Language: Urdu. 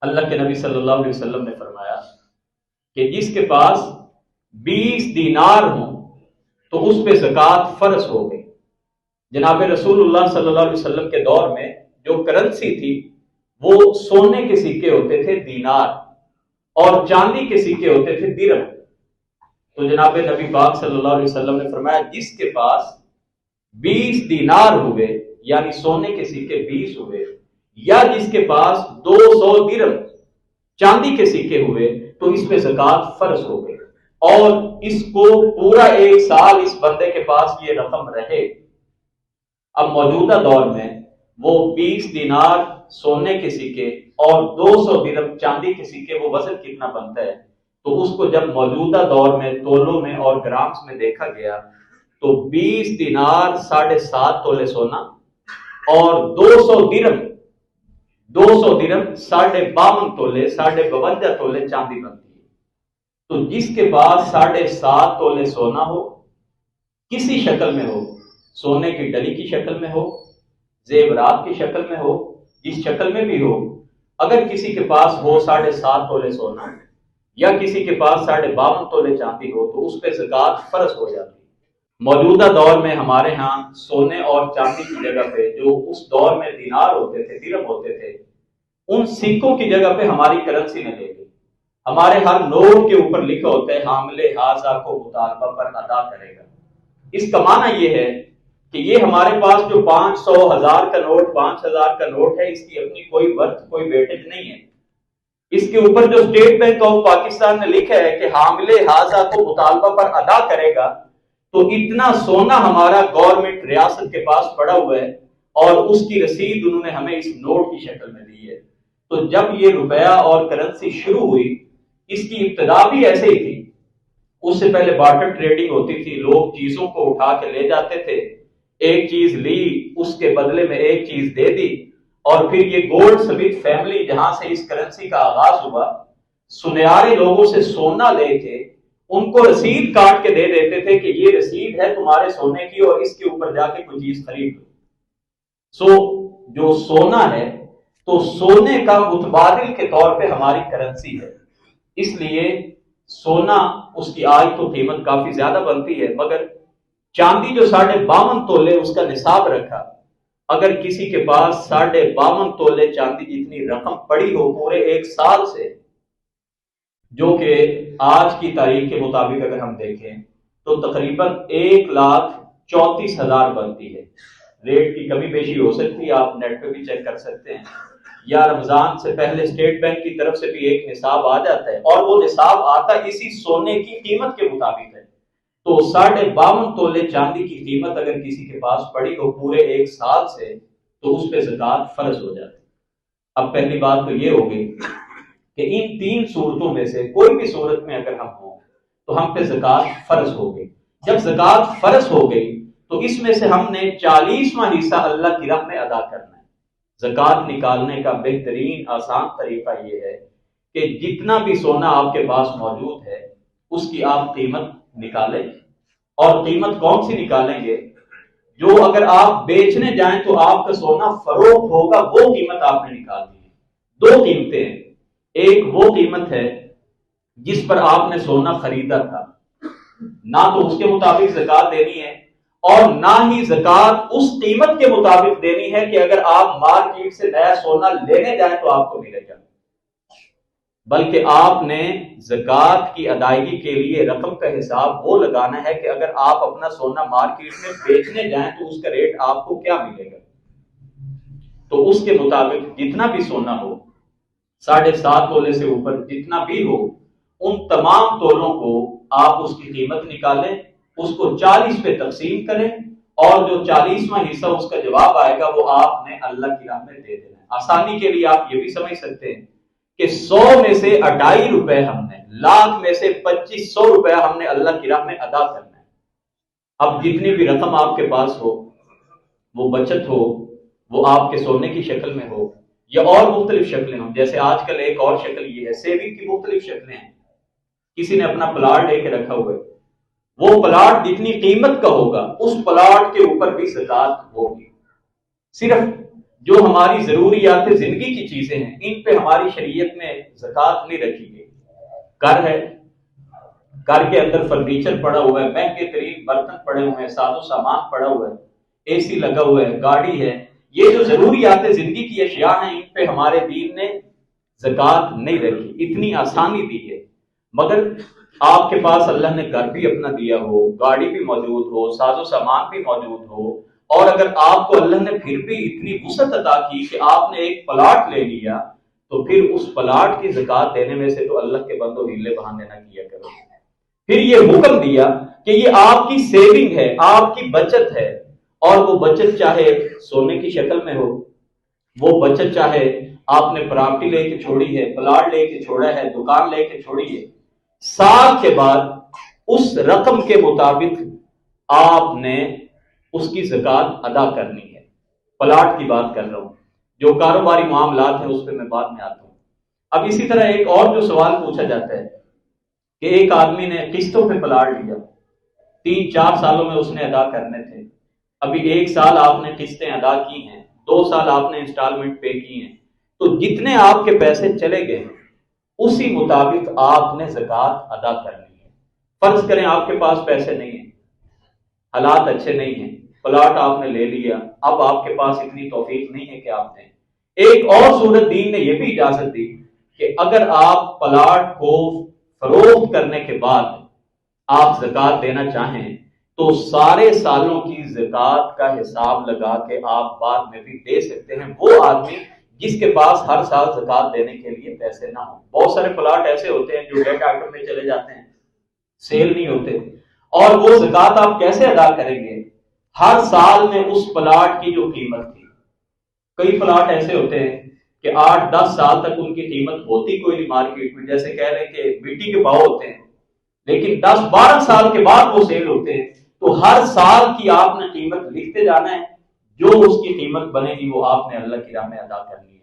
اللہ کے نبی صلی اللہ علیہ وسلم نے فرمایا کہ جس کے پاس 20 دینار ہوں تو اس پہ زکوٰۃ فرض ہو گئی۔ جناب رسول اللہ صلی اللہ علیہ وسلم کے دور میں جو کرنسی تھی وہ سونے کے سکے ہوتے تھے دینار، اور چاندی کے سکے ہوتے تھے درہم۔ تو جناب نبی پاک صلی اللہ علیہ وسلم نے فرمایا جس کے پاس 20 دینار ہوئے یعنی سونے کے سکے 20 ہوئے، یا جس کے پاس 200 درہم چاندی کے سکے ہوئے، تو اس میں زکوٰۃ فرض ہو گئی، اور اس کو پورا 1 سال اس بندے کے پاس یہ رقم رہے۔ اب موجودہ دور میں وہ 20 دینار سونے کے سکے اور 200 درہم چاندی کے سکے، وہ وزن کتنا بنتا ہے؟ تو اس کو جب موجودہ دور میں تولوں میں اور گرامز میں دیکھا گیا تو 20 دینار 7.5 تولے سونا، اور 200 درہم 52 تولے 52 تولے چاندی بنتی ہے۔ تو جس کے پاس 7.5 تولے سونا ہو، کسی شکل میں ہو، سونے کی ڈلی کی شکل میں ہو، زیورات کی شکل میں ہو، جس شکل میں بھی ہو، اگر کسی کے پاس ہو 7.5 تولے سونا یا کسی کے پاس 52 تولے چاندی ہو، تو اس پہ زکوٰۃ فرض ہو جاتی ہے۔ موجودہ دور میں ہمارے ہاں سونے اور چاندی کی جگہ پہ جو اس دور میں دینار ہوتے تھے، درہم ہوتے تھے، ان سکوں کی جگہ پہ ہماری کرنسی نے لے لی۔ ہمارے ہر نوٹ کے اوپر لکھا ہوتا ہے حامل حاضہ کو مطالبہ پر ادا کرے گا۔ اس کا معنی یہ ہے کہ یہ ہمارے پاس جو 500 1000 کا نوٹ 5000 کا نوٹ ہے، اس کی اپنی کوئی ورتھ کوئی ویٹیج نہیں ہے۔ اس کے اوپر جو اسٹیٹ بینک آف پاکستان نے لکھا ہے کہ حامل حاضہ کو مطالبہ پر ادا کرے گا، تو اتنا سونا ہمارا گورنمنٹ ریاست کے پاس پڑا ہوا ہے، اور اس کی رسید انہوں نے ہمیں اس نوٹ کی شکل میں دی ہے۔ تو جب یہ روپیہ اور کرنسی شروع ہوئی، اس کی ابتدا بھی ایسے ہی تھی۔ اس سے پہلے بارٹر ٹریڈنگ ہوتی تھی، لوگ چیزوں کو اٹھا کے لے جاتے تھے، ایک چیز لی اس کے بدلے میں ایک چیز دے دی، اور پھر یہ گولڈ سمتھ فیملی جہاں سے اس کرنسی کا آغاز ہوا، سنیارے لوگوں سے سونا لے کے ان کو رسید کاٹ کے دے دیتے تھے کہ یہ رسید ہے تمہارے سونے کی، اور اس کے اوپر جا کے کوئی چیز خرید لو۔ جو سونا ہے تو سونے کا متبادل کے طور پہ ہماری کرنسی ہے، اس لیے سونا اس کی آج تو قیمت کافی زیادہ بنتی ہے، مگر چاندی جو 52 تولے اس کا نصاب رکھا، اگر کسی کے پاس 52 تولے چاندی جتنی رقم پڑی ہو پورے 1 سال سے، جو کہ آج کی تاریخ کے مطابق اگر ہم دیکھیں تو تقریباً 1,34,000 بنتی ہے۔ ریٹ کی کمی بیشی ہو سکتی ہے، آپ نیٹ پہ بھی چیک کر سکتے ہیں، یا رمضان سے پہلے اسٹیٹ بینک کی طرف سے بھی ایک نصاب آ جاتا ہے، اور وہ نصاب آتا اسی سونے کی قیمت کے مطابق ہے۔ تو 52 تولے چاندی کی قیمت اگر کسی کے پاس پڑی ہو پورے 1 سال سے، تو اس پہ زکوٰۃ فرض ہو جاتی ہے۔ اب پہلی بات تو یہ ہوگی کہ ان 3 صورتوں میں سے کوئی بھی صورت میں اگر ہم ہوں تو ہم پہ زکوٰۃ فرض ہو گئی۔ جب زکوٰۃ فرض ہو گئی تو اس میں سے ہم نے 40واں حصہ اللہ کی راہ میں ادا کرنا ہے۔ زکوٰۃ نکالنے کا بہترین آسان طریقہ یہ ہے کہ جتنا بھی سونا آپ کے پاس موجود ہے اس کی آپ قیمت نکالیں، اور قیمت کون سی نکالیں گے؟ جو اگر آپ بیچنے جائیں تو آپ کا سونا فروخت ہوگا، وہ قیمت آپ نے نکالنی ہے۔ 2 قیمتیں ہیں، ایک وہ قیمت ہے جس پر آپ نے سونا خریدا تھا، نہ تو اس کے مطابق زکوٰۃ دینی ہے، اور نہ ہی زکوٰۃ اس قیمت کے مطابق دینی ہے کہ اگر آپ مارکیٹ سے نیا سونا لینے جائیں تو آپ کو ملے گا، بلکہ آپ نے زکوٰۃ کی ادائیگی کے لیے رقم کا حساب وہ لگانا ہے کہ اگر آپ اپنا سونا مارکیٹ میں بیچنے جائیں تو اس کا ریٹ آپ کو کیا ملے گا۔ تو اس کے مطابق جتنا بھی سونا ہو، 7.5 تولے سے اوپر جتنا بھی ہو، ان تمام تولوں کو آپ اس کی قیمت نکالیں، اس کو 40 پہ تقسیم کریں، اور جو 40واں حصہ اس کا جواب آئے گا وہ آپ نے اللہ کی راہ میں دے دینا ہے۔ آسانی کے لیے آپ یہ بھی سمجھ سکتے ہیں کہ 100 میں سے 2.5 روپے ہم نے، لاکھ میں سے 2500 روپے ہم نے اللہ کی راہ میں ادا کرنا ہے۔ اب جتنی بھی رقم آپ کے پاس ہو، وہ بچت ہو، وہ آپ کے سونے کی شکل میں ہو، یا اور مختلف شکلیں ہوں، جیسے آج کل ایک اور شکل یہ ہے، سیونگ کی مختلف شکلیں ہیں۔ کسی نے اپنا پلاٹ لے کے رکھا ہوا ہے، وہ پلاٹ جتنی قیمت کا ہوگا اس پلاٹ کے اوپر بھی زکوٰۃ ہوگی۔ صرف جو ہماری ضروریات زندگی کی چیزیں ہیں ان پہ ہماری شریعت میں زکوٰۃ نہیں رکھی گئی. گھر ہے، گھر کے اندر فرنیچر پڑا ہوا ہے، مہنگے ترین برتن پڑے ہوئے ہیں، ساز و سامان پڑا ہوا ہے، اے سی لگا ہوا ہے، گاڑی ہے، یہ جو ضروریات زندگی کی اشیاء ہیں ان پہ ہمارے دین نے زکوٰۃ نہیں رکھی. اتنی آسانی دی ہے. مگر آپ کے پاس اللہ نے گھر بھی اپنا دیا ہو، گاڑی بھی موجود ہو، ساز و سامان بھی موجود ہو، اور اگر آپ کو اللہ نے پھر بھی اتنی وسعت عطا کی کہ آپ نے ایک پلاٹ لے لیا، تو پھر اس پلاٹ کی زکوٰۃ دینے میں سے تو اللہ کے بندوں ہیلے بہانے نہ کیا کرو. پھر یہ حکم دیا کہ یہ آپ کی سیونگ ہے، آپ کی بچت ہے، اور وہ بچت چاہے سونے کی شکل میں ہو، وہ بچت چاہے آپ نے پراپرٹی لے کے چھوڑی ہے، پلاٹ لے کے چھوڑا ہے، دکان لے کے چھوڑی ہے، سال کے بعد اس رقم کے مطابق آپ نے اس کی زکوٰۃ ادا کرنی ہے. پلاٹ کی بات کر رہا ہوں، جو کاروباری معاملات ہیں اس پہ میں بعد میں آتا ہوں. اب اسی طرح ایک اور جو سوال پوچھا جاتا ہے کہ ایک آدمی نے قسطوں پہ پلاٹ لیا، 3-4 سالوں میں اس نے ادا کرنے تھے، ابھی 1 سال آپ نے قسطیں ادا کی ہیں، 2 سال آپ نے انسٹالمنٹ پے کی ہیں، تو جتنے آپ کے پیسے چلے گئے اسی مطابق آپ نے زکوٰۃ ادا کرنی ہے. فرض کریں آپ کے پاس پیسے نہیں ہیں، حالات اچھے نہیں ہیں، پلاٹ آپ نے لے لیا، اب آپ کے پاس اتنی توفیق نہیں ہے کہ آپ دیں. ایک اور صورت دین نے یہ بھی اجازت دی کہ اگر آپ پلاٹ کو فروخت کرنے کے بعد آپ زکوٰۃ دینا چاہیں تو سارے سالوں کی زکوٰۃ کا حساب لگا کے آپ بعد میں بھی دے سکتے ہیں. وہ آدمی جس کے پاس ہر سال زکوٰۃ دینے کے لیے پیسے نہ ہوں. بہت سارے پلاٹ ایسے ہوتے ہیں جو ڈیٹ آئٹم میں چلے جاتے ہیں، سیل نہیں ہوتے، اور وہ زکوٰۃ آپ کیسے ادا کریں گے؟ ہر سال میں اس پلاٹ کی جو قیمت تھی، کئی پلاٹ ایسے ہوتے ہیں کہ 8-10 سال تک ان کی قیمت ہوتی کوئی نہیں مارکیٹ میں، جیسے کہہ رہے ہیں کہ مٹی کے بھاؤ ہوتے ہیں، لیکن 10-12 سال کے بعد وہ سیل ہوتے ہیں. تو ہر سال کی آپ نے قیمت لکھتے جانا ہے، جو اس کی قیمت بنے گی وہ آپ نے اللہ کی راہ میں ادا کرنی ہے.